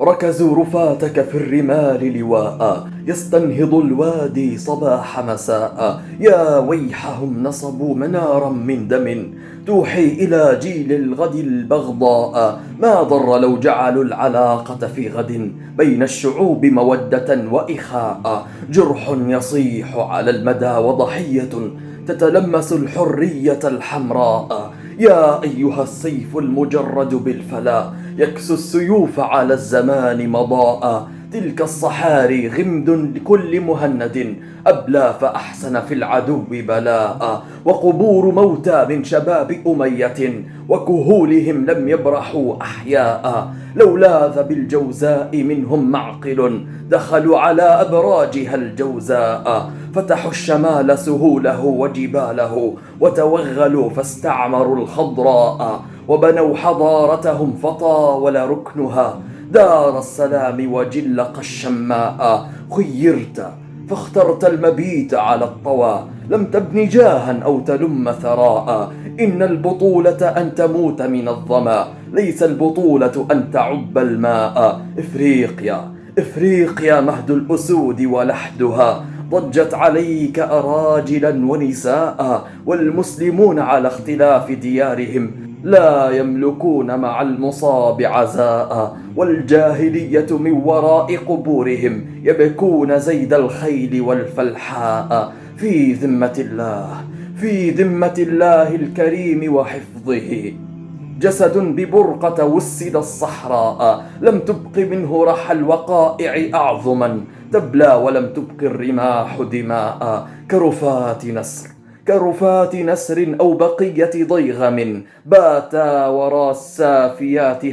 ركزوا رفاتك في الرمال لواء يستنهض الوادي صباح مساء. يا ويحهم نصبوا منارا من دم توحي إلى جيل الغد البغضاء. ما ضر لو جعلوا العلاقة في غد بين الشعوب مودة وإخاء. جرح يصيح على المدى وضحية تتلمس الحرية الحمراء. يا أيها السيف المجرد بالفلا يكسو السيوف على الزمان مضاء. تلك الصحاري غمد لكل مهند أبلى فأحسن في العدو بلاء. وقبور موتى من شباب أمية وكهولهم لم يبرحوا أحياء. لو لاذ بالجوزاء منهم معقل دخلوا على أبراجها الجوزاء. فتحوا الشمال سهوله وجباله وتوغلوا فاستعمروا الخضراء. وبنوا حضارتهم فطاول ركنها دار السلام وجلق الشماء. خيرت فاخترت المبيت على الطوى لم تبن جاها أو تلم ثراء. إن البطولة أن تموت من الظما ليس البطولة أن تعب الماء. إفريقيا مهد الأسود ولحدها ضجت عليك أراجلا ونساء. والمسلمون على اختلاف ديارهم لا يملكون مع المصاب عزاء. والجاهلية من وراء قبورهم يبكون زيد الخيل والفلحاء. في ذمة الله الكريم وحفظه جسد ببرقة وسد الصحراء. لم تبق منه رحى الوقائع أعظما تبلى ولم تبق الرماح دماء. كرفات نسر أو بقية ضيغم باتا وراء السافيات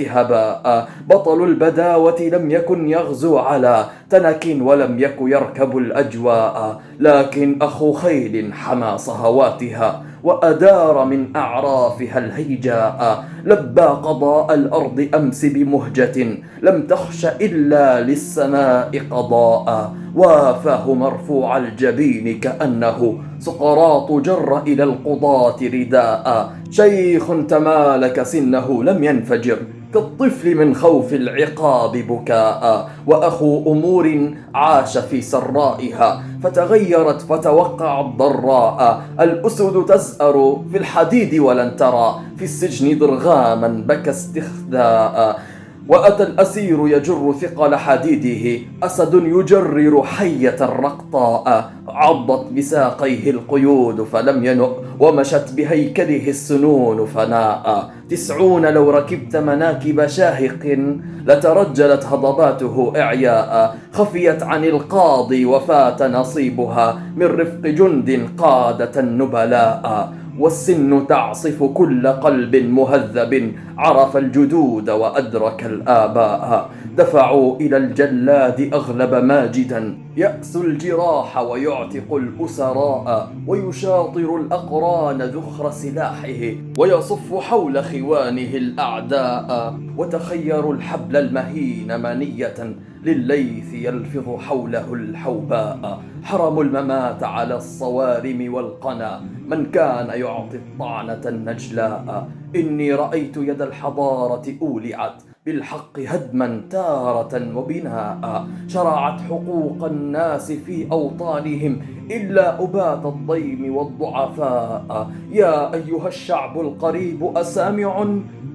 هباء. بطل البداوة لم يكن يغزو على تنك ولم يك يركب الأجواء. لكن أخو خيل حمى صهواتها وأدار من أعرافها الهيجاء. لبى قضاء الأرض أمس بمهجة لم تخش إلا للسماء قضاء. وافاه مرفوع الجبين كأنه سقراط جر إلى القضاة رداء. شيخ تمالك سنه لم ينفجر كالطفل من خوف العقاب بكاء. وأخو أمور عاش في سرائها فتغيرت فتوقع الضراء. الأسد تزأر في الحديد ولن ترى في السجن ضرغاما بكى استخذاء. وأتى الأسير يجر ثقل حديده أسد يجرر حية رقطاء. عضت بساقيه القيود فلم ينؤ ومشت بهيكله السنون فناء. 90 لو ركبت مناكب شاهق لترجلت هضباته إعياء. خفيت عن القاضي وفات نصيبها من رفق جند قادة النبلاء. والسن تعصف كل قلب مهذب عرف الجدود وأدرك الآباء. دفعوا إلى الجلاد أغلب ماجدا يأس الجراح ويعتق الأسراء. ويشاطر الأقران ذخر سلاحه ويصف حول خوانه الأعداء. وتخيروا الحبل المهين منية لليث يلفظ حوله الحوباء. حرموا الممات على الصوارم والقنا من كان يعطي الطعنة النجلاء. إني رأيت يد الحضارة أولعت بالحق هدما تارة وبناء. شرعت حقوق الناس في أوطانهم إلا أبات الضيم والضعفاء. يا أيها الشعب القريب أسامع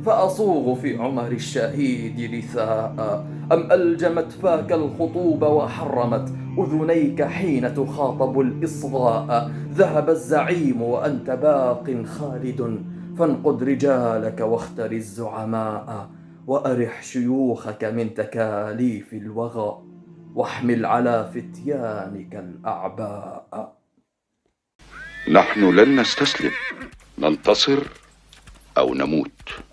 فأصوغ في عمر الشهيد رثاء. أم ألجمت فاك الخطوب وحرمت أذنيك حين تخاطب الإصغاء. ذهب الزعيم وأنت باق خالد فانقد رجالك واختر الزعماء. وأرح شيوخك من تكاليف الوغى واحمل على فتيانك الأعباء. نحن لن نستسلم، ننتصر أو نموت.